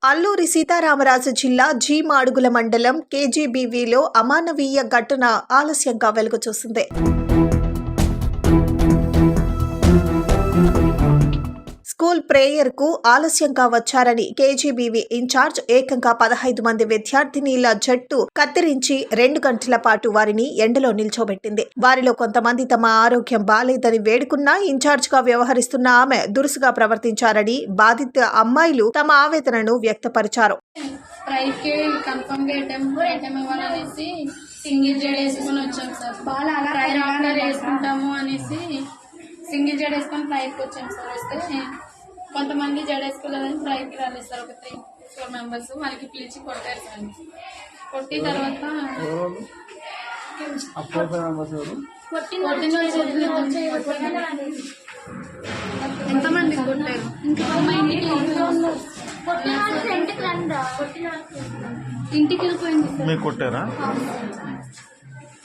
అల్లూరి సీతారామరాజు జిల్లా జీ మాడుగుల మండలం కేజీబీవీలో అమానవీయ ఘటన ఆలస్యంగా వెలుగు చూసింది. స్కూల్ ప్రేయర్ కు ఆలస్యంగా వచ్చారని కేజీబీవీ ఇన్ఛార్జ్ ఏకంగా 15 మంది విద్యార్థినీల జట్టు కత్తిరించి 2 గంటల పాటు వారిని ఎండలో నిల్చోబెట్టింది. వారిలో కొంతమంది తమ ఆరోగ్యం బాలేదని వేడుకున్నా ఇన్ఛార్జ్ గా వ్యవహరిస్తున్న ఆమె దురుసుగా ప్రవర్తించారని బాధిత అమ్మాయిలు తమ ఆవేదనను వ్యక్తపరిచారు. సింగిల్ జడ వేసుకొని ప్రైజ్కి వచ్చాం సార్. వస్తే కొంతమంది జడ వేసుకోలేదని ప్రైజ్కి రాలేదు సార్. ఒక 3-4 మెంబర్స్ వాళ్ళకి పిలిచి కొట్టారు సార్. కొట్టిన తర్వాత ఎంతమంది కొట్టారు? ఇంటికి వెళ్ళిపోయింది సార్. కొట్టారా?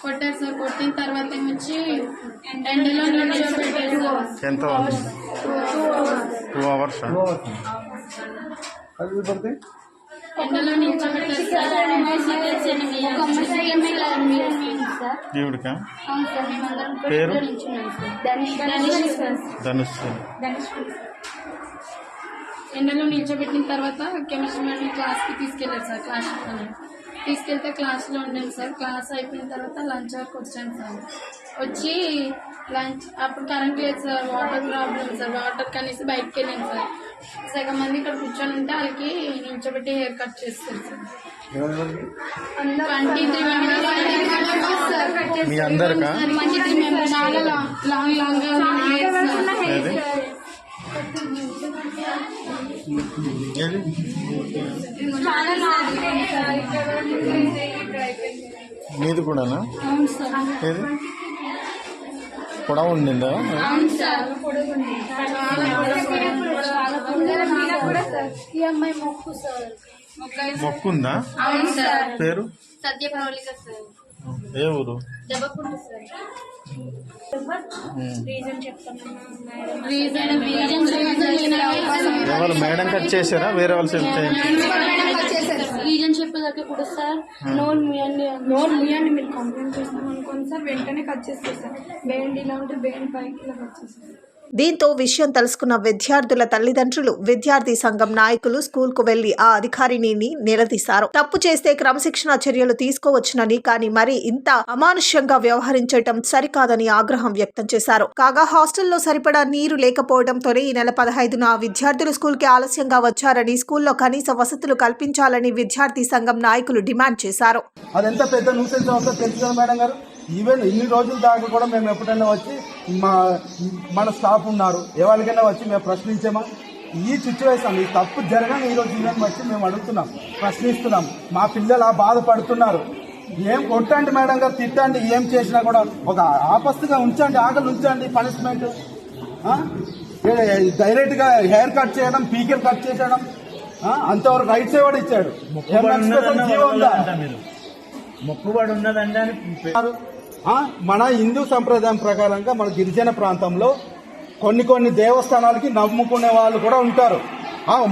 కొట్టారు సార్. కొట్టిన తర్వాత వచ్చి ఎండలో నిల్చోబెట్టారు. ఎంత 2 అవర్స్ ఎండలో నిల్చోబెట్టారు సార్. దేవుడికా పేరు? ధనుష్. ఎండలో నిల్చోబెట్టిన తర్వాత కెమిస్ట్రీ మేడం క్లాస్కి తీసుకెళ్ళారు సార్. తీసుకెళ్తే క్లాస్లో ఉండాను సార్. క్లాస్ అయిపోయిన తర్వాత లంచ్ అవర్కి వచ్చాను సార్. వచ్చి లంచ్ అప్పుడు కరెంట్ లేదు సార్. వాటర్ ప్రాబ్లం సార్. వాటర్ కనేసి బయటకు వెళ్ళాను సార్. సగం మంది ఇక్కడ కూర్చొని ఉంటే వాళ్ళకి నిల్చోబెట్టి హెయిర్ కట్ చేస్తారు సార్. 23 మెంబర్స్ చాలా లాంగ్ మీది కూడానా? ఏది కూడా ఉండిందా? మొక్కుందా? పేరు? సత్యప్రవళిక సార్. ఏ ఊరు? ఎవరు మేడం కట్ చేశారా? వేరే వాళ్ళు రీజన్ చెప్పేదాకా కూడా సార్ నోరు ముయ్యండి మీరు కంప్లైంట్ చేస్తాం అనుకోండి సార్. వెంటనే కట్ చేస్తారు సార్. బేండి ఇలా ఉంటే బేండి పైకి ఇలా కట్ చేస్తారు. దీంతో విషయం తెలుసుకున్న విద్యార్థుల తల్లిదండ్రులు, విద్యార్థి సంఘం నాయకులు స్కూల్ కు వెళ్లి ఆ అధికారిని నిలదీశారు. తప్పు చేస్తే క్రమశిక్షణ చర్యలు తీసుకోవచ్చునని, కానీ మరి ఇంత అమానుష్యంగా వ్యవహరించడం సరికాదని ఆగ్రహం వ్యక్తం చేశారు. కాగా హాస్టల్లో సరిపడా నీరు లేకపోవడంతోనే ఈ నెల 15న విద్యార్థులు స్కూల్ కి ఆలస్యంగా వచ్చారని, స్కూల్లో కనీస వసతులు కల్పించాలని విద్యార్థి సంఘం నాయకులు డిమాండ్ చేశారు. అదెంత పెద్ద న్యూసెన్స్ అవుతుందో తెలుసు కదా మేడం గారు. ఈవెన్ ఇన్ని రోజుల దాకా కూడా మేము ఎప్పుడైనా వచ్చి మన స్టాఫ్ ఉన్నారు ఎవరికైనా వచ్చి మేము ప్రశ్నించామా? ఈ సిచ్యువేషన్ ఈ తప్పు జరగని ఈరోజు ఈవెన్ వచ్చి మేము అడుగుతున్నాం, ప్రశ్నిస్తున్నాం. మా పిల్లలు బాధపడుతున్నారు. ఏం కొట్టండి మేడం గారు, తిట్టండి, ఏం చేసినా కూడా ఒక ఆపస్తుగా ఉంచండి, ఆకలి ఉంచండి. పనిష్మెంట్ డైరెక్ట్ గా హెయిర్ కట్ చేయడం, పీకెల్ కట్ చేసేయడం అంతవరకు రైట్స్ ఎవరు ఇచ్చాడు? మొక్కుబడి ఉన్నదండి. మన హిందూ సంప్రదాయం ప్రకారంగా మన గిరిజన ప్రాంతంలో కొన్ని దేవస్థానాలకి నమ్ముకునే వాళ్ళు కూడా ఉంటారు.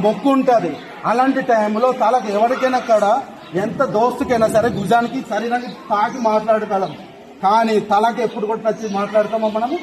మొక్కు ఉంటుంది. అలాంటి టైంలో తలకు ఎవరికైనా కూడా ఎంత దోస్తుకైనా సరే భుజానికి శరీరానికి తాకి మాట్లాడగలం, కానీ తలకి ఎప్పుడు కూడా నచ్చి మాట్లాడతామో మనము